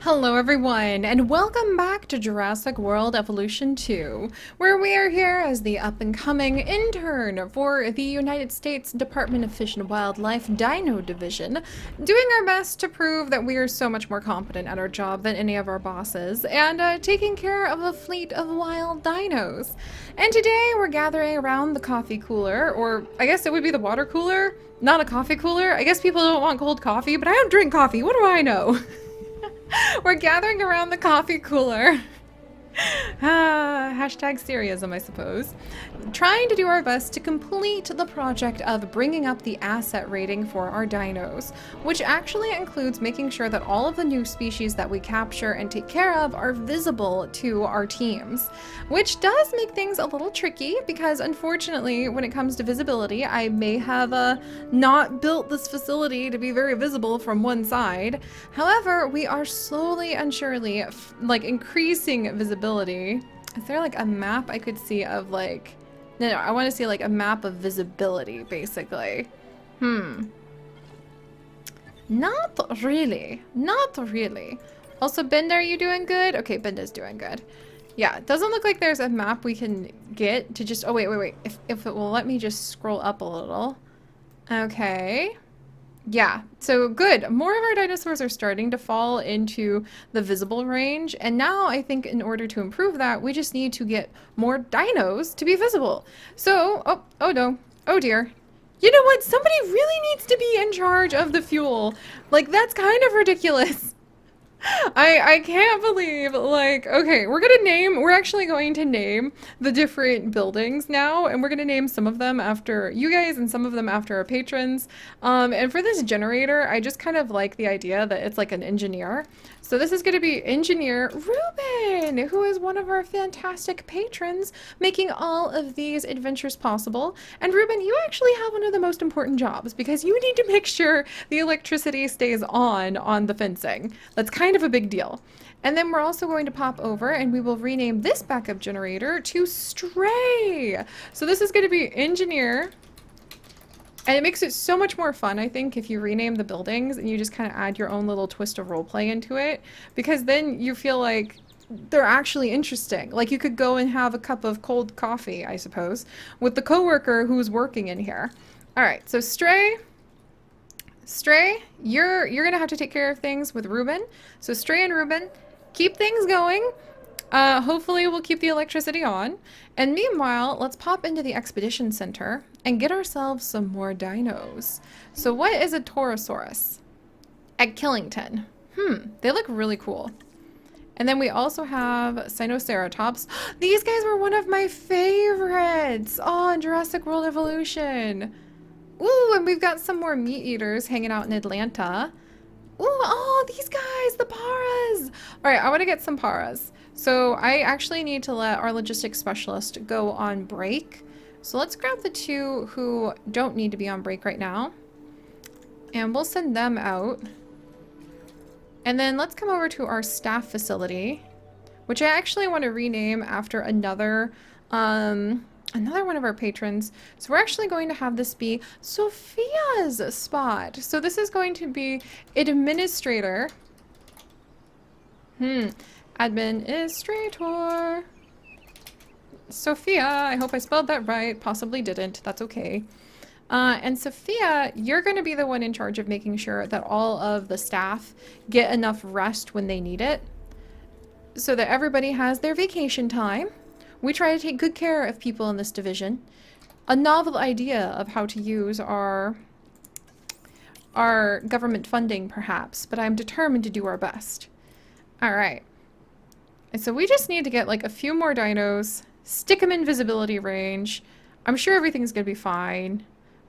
Hello everyone, and welcome back to Jurassic World Evolution 2, where we are here as the up-and-coming intern for the United States Department of Fish and Wildlife Dino Division, doing our best to prove that we are so much more competent at our job than any of our bosses, and taking care of a fleet of wild dinos. And today we're gathering around the coffee cooler, or I guess it would be the water cooler, not a coffee cooler. I guess people don't want cold coffee, but I don't drink coffee, what do I know? We're gathering around the coffee cooler. Hashtag serialism, I suppose. Trying to do our best to complete the project of bringing up the asset rating for our dinos, which actually includes making sure that all of the new species that we capture and take care of are visible to our teams, which does make things a little tricky because unfortunately when it comes to visibility I may have not built this facility to be very visible from one side. However, we are slowly and surely increasing visibility. Is there like a map I could see of like... No, I want to see like a map of visibility, basically. Not really. Not really. Also, Benda, are you doing good? Okay, Benda's doing good. Yeah, it doesn't look like there's a map we can get to just... Oh, wait. If it will let me just scroll up a little. Okay. Yeah, so good. More of our dinosaurs are starting to fall into the visible range, and now I think in order to improve that, we just need to get more dinos to be visible. So, oh no, oh dear. You know what? Somebody really needs to be in charge of the fuel. Like, that's kind of ridiculous. I can't believe, like, okay, we're actually going to name the different buildings now, and we're gonna name some of them after you guys and some of them after our patrons. And for this generator, I just kind of like the idea that it's like an engineer. So this is gonna be Engineer Ruben, who is one of our fantastic patrons, making all of these adventures possible. And Ruben, you actually have one of the most important jobs because you need to make sure the electricity stays on the fencing. That's kind of a big deal. And then we're also going to pop over and we will rename this backup generator to Stray. So this is going to be Engineer. And it makes it so much more fun, I think, if you rename the buildings and you just kind of add your own little twist of roleplay into it. Because then you feel like they're actually interesting. Like you could go and have a cup of cold coffee, I suppose, with the coworker who's working in here. Alright, so Stray, you're gonna have to take care of things with Ruben. So Stray and Ruben, keep things going. Hopefully we'll keep the electricity on. And meanwhile, let's pop into the Expedition Center and get ourselves some more dinos. So what is a Torosaurus? At Killington. They look really cool. And then we also have Sinoceratops. These guys were one of my favorites! Oh, in Jurassic World Evolution. Ooh, and we've got some more meat eaters hanging out in Atlanta. Ooh, oh, these guys, the Paras! Alright, I want to get some Paras. So I actually need to let our logistics specialist go on break. So let's grab the two who don't need to be on break right now. And we'll send them out. And then let's come over to our staff facility, which I actually want to rename after another one of our patrons. So we're actually going to have this be Sophia's spot. So this is going to be administrator. Administrator. Sophia, I hope I spelled that right. Possibly didn't. That's okay. And Sophia, you're going to be the one in charge of making sure that all of the staff get enough rest when they need it, so that everybody has their vacation time. We try to take good care of people in this division. A novel idea of how to use our government funding, perhaps, but I'm determined to do our best. Alright. And so we just need to get like a few more dinos, stick them in visibility range. I'm sure everything's gonna be fine.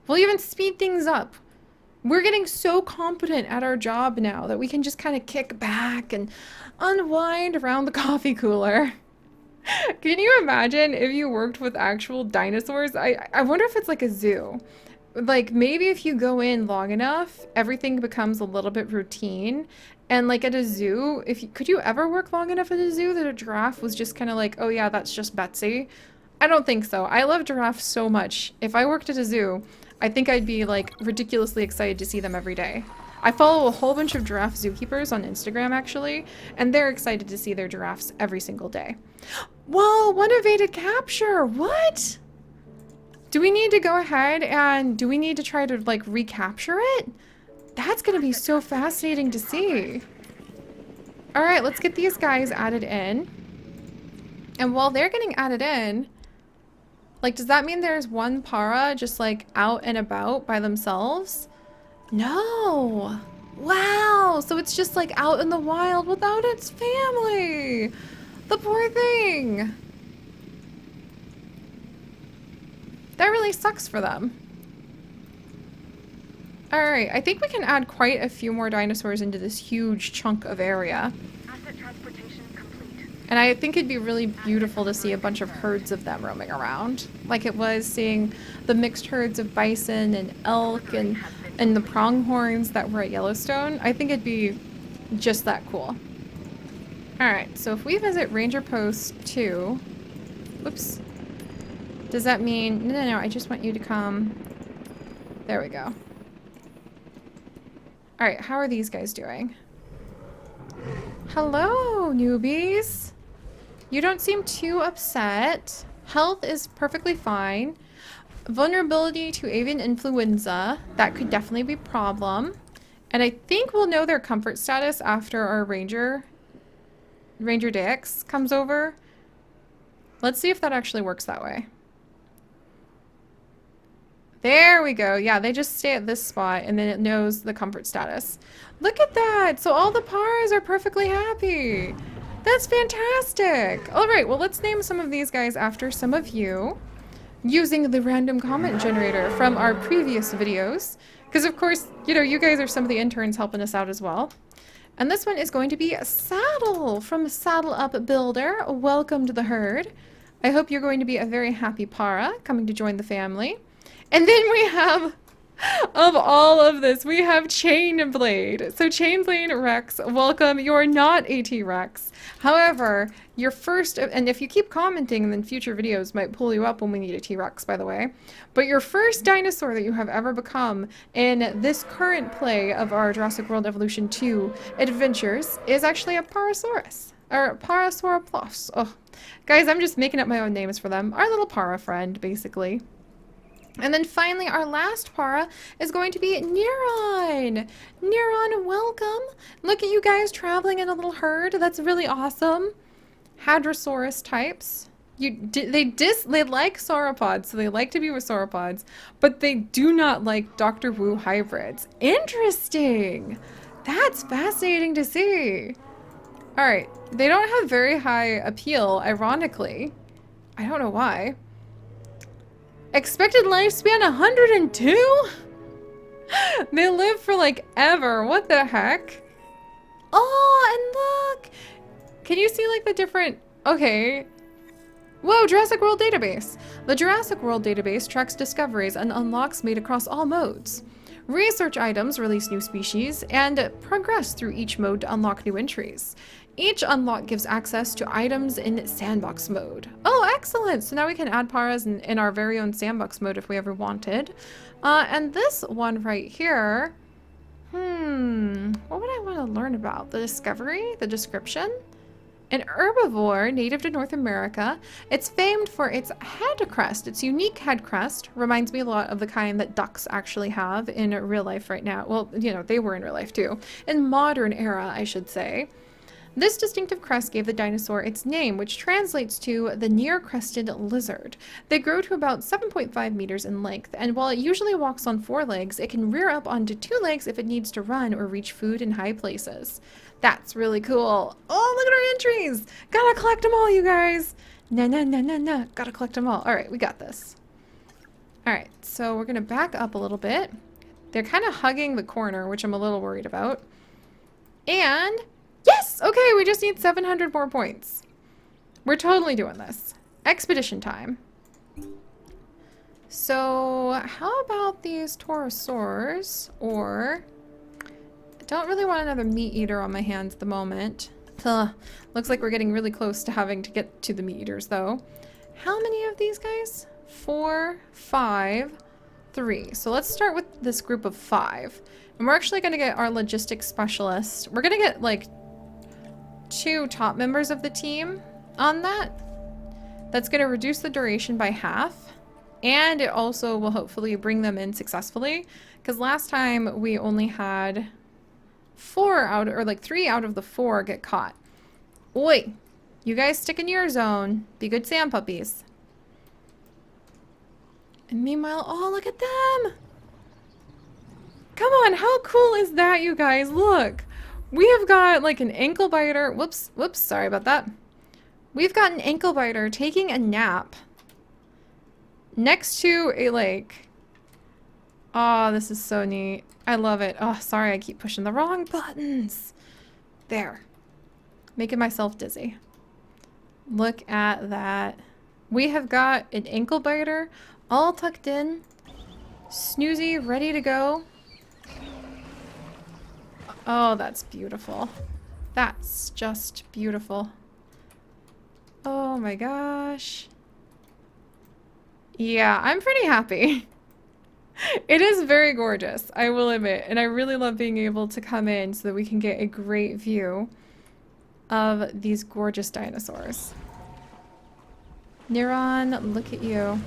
We'll even speed things up. We're getting so competent at our job now that we can just kind of kick back and unwind around the coffee cooler. Can you imagine if you worked with actual dinosaurs? I wonder if it's like a zoo. Like maybe if you go in long enough, everything becomes a little bit routine. And like at a zoo, could you ever work long enough at a zoo that a giraffe was just kind of like, oh yeah, that's just Betsy? I don't think so. I love giraffes so much. If I worked at a zoo, I think I'd be like ridiculously excited to see them every day. I follow a whole bunch of giraffe zookeepers on Instagram, actually, and they're excited to see their giraffes every single day. Whoa, one evaded capture. What? Do we need to go ahead and do we need to try to like recapture it? That's gonna be so fascinating to see. All right, let's get these guys added in. And while they're getting added in, like, does that mean there's one para just like out and about by themselves? No. Wow. So it's just like out in the wild without its family. The poor thing. That really sucks for them. All right, I think we can add quite a few more dinosaurs into this huge chunk of area. Asset transportation complete. And I think it'd be really beautiful to see a bunch of herds of them roaming around. Like it was seeing the mixed herds of bison and elk and the pronghorns that were at Yellowstone. I think it'd be just that cool. All right, so if we visit Ranger Post 2, whoops. Does that mean, no, I just want you to come. There we go. All right, how are these guys doing? Hello, newbies. You don't seem too upset. Health is perfectly fine. Vulnerability to avian influenza, that could definitely be a problem. And I think we'll know their comfort status after our Ranger Dix comes over. Let's see if that actually works that way. There we go. Yeah, they just stay at this spot and then it knows the comfort status. Look at that. So all the paras are perfectly happy. That's fantastic. All right, well, let's name some of these guys after some of you using the random comment generator from our previous videos. Because of course, you know, you guys are some of the interns helping us out as well. And this one is going to be Saddle from Saddle Up Builder. Welcome to the herd. I hope you're going to be a very happy para coming to join the family. And then we have, of all of this, we have Chainblade. So Chainblade Rex, welcome. You're not a T-Rex. However, your first, and if you keep commenting, then future videos might pull you up when we need a T-Rex, by the way. But your first dinosaur that you have ever become in this current play of our Jurassic World Evolution 2 adventures is actually a Parasaurus. Or Parasauropus. Oh, guys, I'm just making up my own names for them. Our little para friend, basically. And then finally, our last para is going to be Neuron. Neuron, welcome. Look at you guys traveling in a little herd. That's really awesome. Hadrosaurus types. They like sauropods, so they like to be with sauropods, but they do not like Dr. Wu hybrids. Interesting. That's fascinating to see. All right, they don't have very high appeal, ironically. I don't know why. Expected lifespan 102? They live for like ever. What the heck? Oh, and look! Can you see like the different... Okay. Whoa, Jurassic World Database. The Jurassic World Database tracks discoveries and unlocks made across all modes. Research items release new species and progress through each mode to unlock new entries. Each unlock gives access to items in sandbox mode. Oh, excellent! So now we can add paras in our very own sandbox mode if we ever wanted. And this one right here, what would I want to learn about? The discovery? The description? An herbivore native to North America. It's famed for its head crest. Its unique head crest reminds me a lot of the kind that ducks actually have in real life right now. Well, you know, they were in real life too. In modern era, I should say. This distinctive crest gave the dinosaur its name, which translates to the near-crested lizard. They grow to about 7.5 meters in length, and while it usually walks on 4 legs, it can rear up onto 2 legs if it needs to run or reach food in high places. That's really cool. Oh, look at our entries! Gotta collect them all, you guys! Nah. Gotta collect them all. Alright, we got this. Alright, so we're gonna back up a little bit. They're kind of hugging the corner, which I'm a little worried about. And... yes! Okay, we just need 700 more points. We're totally doing this. Expedition time. So, how about these pterosaurs? Or, I don't really want another meat eater on my hands at the moment. Looks like we're getting really close to having to get to the meat eaters, though. How many of these guys? 4, 5, 3. So let's start with this group of 5. And we're actually going to get our logistics specialist. We're going to get like 2 top members of the team on that. That's going to reduce the duration by half. And it also will hopefully bring them in successfully. Because last time we only had 3 out of the 4 get caught. Oi! You guys stick in your zone. Be good sand puppies. And meanwhile, oh, look at them! Come on, how cool is that, you guys? Look! We have got like an ankle biter. Whoops, sorry about that. We've got an ankle biter taking a nap next to a lake. Oh, this is so neat. I love it. Oh, sorry, I keep pushing the wrong buttons. There. Making myself dizzy. Look at that. We have got an ankle biter all tucked in. Snoozy, ready to go. Oh, that's beautiful. That's just beautiful. Oh my gosh. Yeah, I'm pretty happy. It is very gorgeous, I will admit. And I really love being able to come in so that we can get a great view of these gorgeous dinosaurs. Neuron, look at you.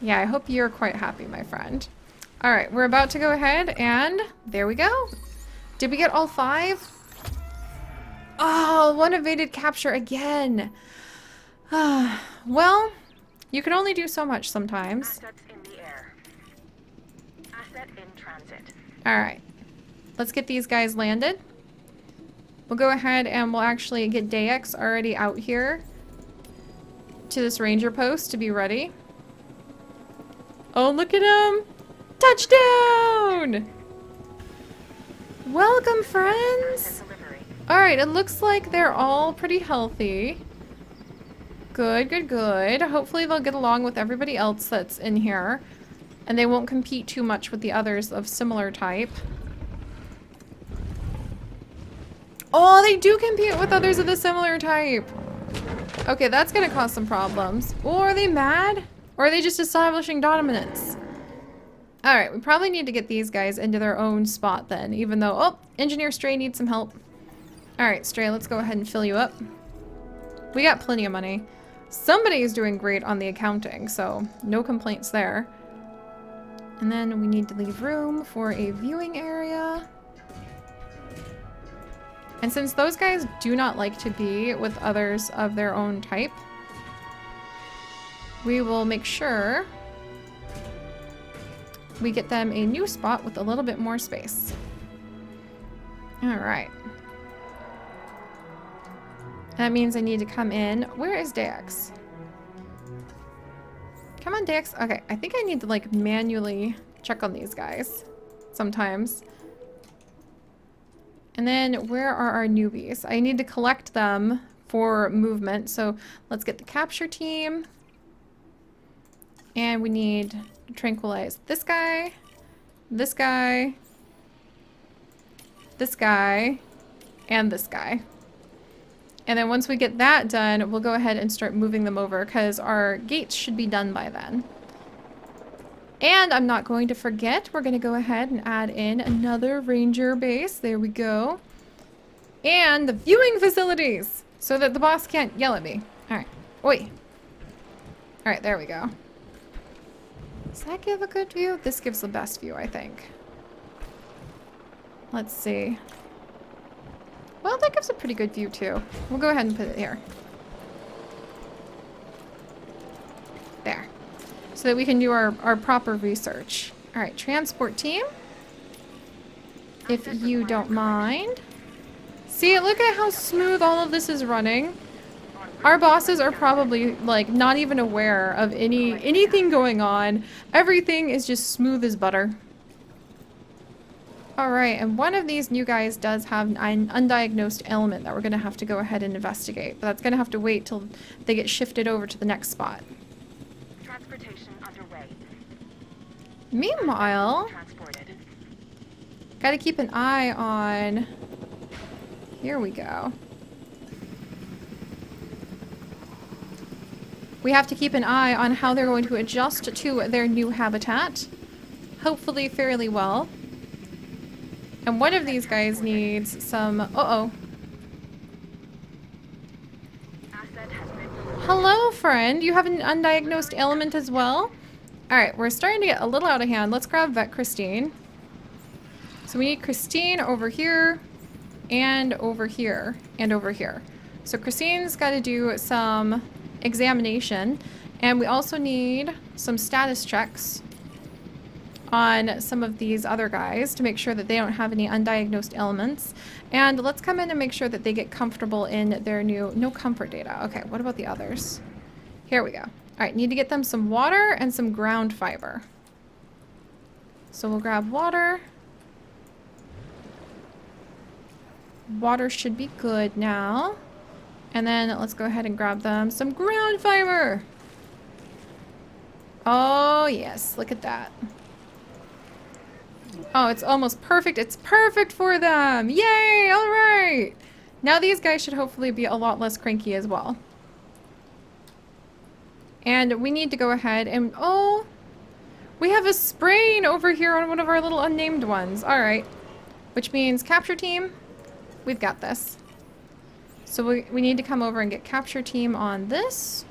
Yeah, I hope you're quite happy, my friend. All right, we're about to go ahead and there we go. Did we get all 5? Oh, 1 evaded capture again. Well, you can only do so much sometimes. Assets in the air. Asset in transit. All right, let's get these guys landed. We'll go ahead and we'll actually get Dex already out here to this ranger post to be ready. Oh, look at him! Touchdown! Welcome, friends! Alright, it looks like they're all pretty healthy. Good, good, good. Hopefully they'll get along with everybody else that's in here. And they won't compete too much with the others of similar type. Oh, they do compete with others of the similar type. Okay, that's gonna cause some problems. Oh, are they mad? Or are they just establishing dominance? Alright, we probably need to get these guys into their own spot then, even though... Oh, Engineer Stray needs some help. Alright, Stray, let's go ahead and fill you up. We got plenty of money. Somebody's doing great on the accounting, so no complaints there. And then we need to leave room for a viewing area. And since those guys do not like to be with others of their own type, we will make sure we get them a new spot with a little bit more space. All right. That means I need to come in. Where is Dex? Come on, Dex. Okay, I think I need to like manually check on these guys sometimes. And then where are our newbies? I need to collect them for movement. So let's get the capture team. And we need to tranquilize this guy, this guy, this guy, and this guy. And then once we get that done, we'll go ahead and start moving them over because our gates should be done by then. And I'm not going to forget, we're going to go ahead and add in another ranger base. There we go. And the viewing facilities so that the boss can't yell at me. All right. Oi. All right, there we go. Does that give a good view? This gives the best view, I think. Let's see. Well, that gives a pretty good view too. We'll go ahead and put it here. There. So that we can do our proper research. All right, transport team. If you don't mind. See, look at how smooth all of this is running. Our bosses are probably like not even aware of anything going on. Everything is just smooth as butter. All right, and one of these new guys does have an undiagnosed ailment that we're gonna have to go ahead and investigate, but that's gonna have to wait till they get shifted over to the next spot. Transportation underway. Meanwhile, Transported. gotta keep an eye on, here we go. We have to keep an eye on how they're going to adjust to their new habitat. Hopefully fairly well. And one of these guys needs some... Uh-oh. Asset has been delivered. Hello, friend. You have an undiagnosed ailment as well? Alright, we're starting to get a little out of hand. Let's grab Vet Christine. So we need Christine over here, and over here, and over here. So Christine's got to do some examination, and we also need some status checks on some of these other guys to make sure that they don't have any undiagnosed ailments. And let's come in and make sure that they get comfortable in their new... No comfort data. Okay, what about the others? Here we go. Alright, need to get them some water and some ground fiber. So we'll grab water. Water should be good now. And then let's go ahead and grab them some ground fiber. Oh, yes. Look at that. Oh, it's almost perfect. It's perfect for them. Yay! All right. Now these guys should hopefully be a lot less cranky as well. And we need to go ahead and... Oh! We have a sprain over here on one of our little unnamed ones. All right. Which means capture team. We've got this. So we need to come over and get capture team on this.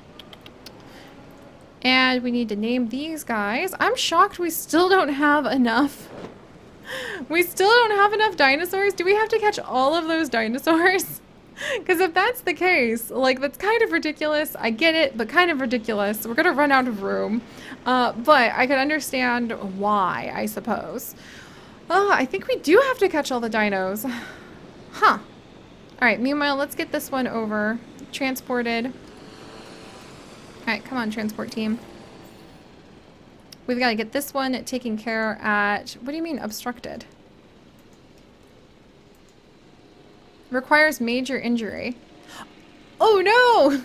And we need to name these guys. I'm shocked we still don't have enough. We still don't have enough dinosaurs. Do we have to catch all of those dinosaurs? Because if that's the case, like, that's kind of ridiculous. I get it, but kind of ridiculous. We're going to run out of room. But I can understand why, I suppose. Oh, I think we do have to catch all the dinos. Huh. Alright, meanwhile, let's get this one over. Transported. Alright, come on, transport team. We've got to get this one taken care at... What do you mean, obstructed? Requires major injury. Oh, no!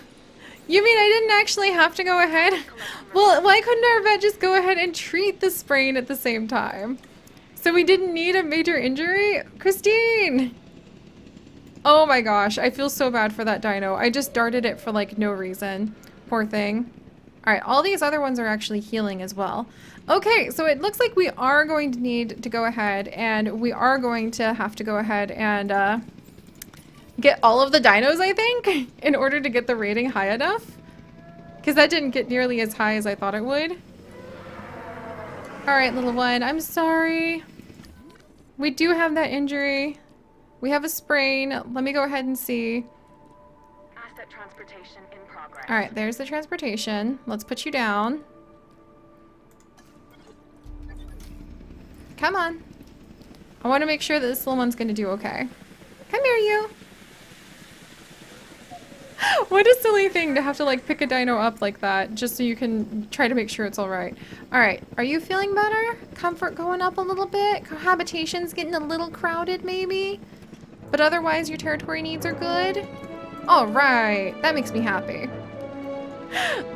You mean I didn't actually have to go ahead? Well, why couldn't our vet just go ahead and treat the sprain at the same time? So we didn't need a major injury? Christine! Oh my gosh, I feel so bad for that dino. I just darted it for like no reason. Poor thing. Alright, all these other ones are actually healing as well. Okay, so it looks like we are going to need to go ahead and we are going to have to go ahead and get all of the dinos, I think, in order to get the rating high enough. Because that didn't get nearly as high as I thought it would. Alright, little one, I'm sorry. We do have that injury. We have a sprain. Let me go ahead and see. Asset transportation in progress. Alright, there's the transportation. Let's put you down. Come on. I want to make sure that this little one's going to do okay. Come here, you. What a silly thing to have to like pick a dino up like that just so you can try to make sure it's alright. Alright, are you feeling better? Comfort going up a little bit? Cohabitation's getting a little crowded maybe? But otherwise your territory needs are good? Alright, that makes me happy.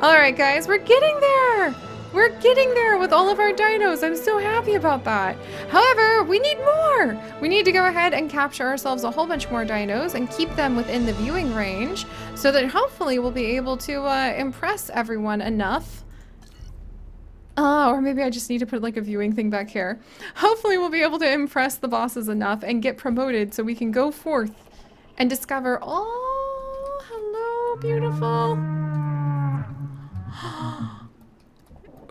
Alright guys, we're getting there! We're getting there with all of our dinos. I'm so happy about that. However, we need more. We need to go ahead and capture ourselves a whole bunch more dinos and keep them within the viewing range so that hopefully we'll be able to impress everyone enough. Oh, or maybe I just need to put like a viewing thing back here. Hopefully we'll be able to impress the bosses enough and get promoted so we can go forth and discover... Oh, hello, beautiful.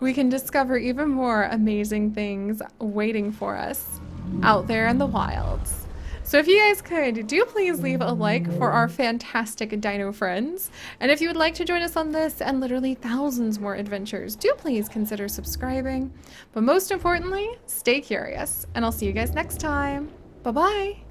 We can discover even more amazing things waiting for us out there in the wilds. So if you guys could, do please leave a like for our fantastic dino friends. And if you would like to join us on this and literally thousands more adventures, do please consider subscribing. But most importantly, stay curious. And I'll see you guys next time. Bye-bye.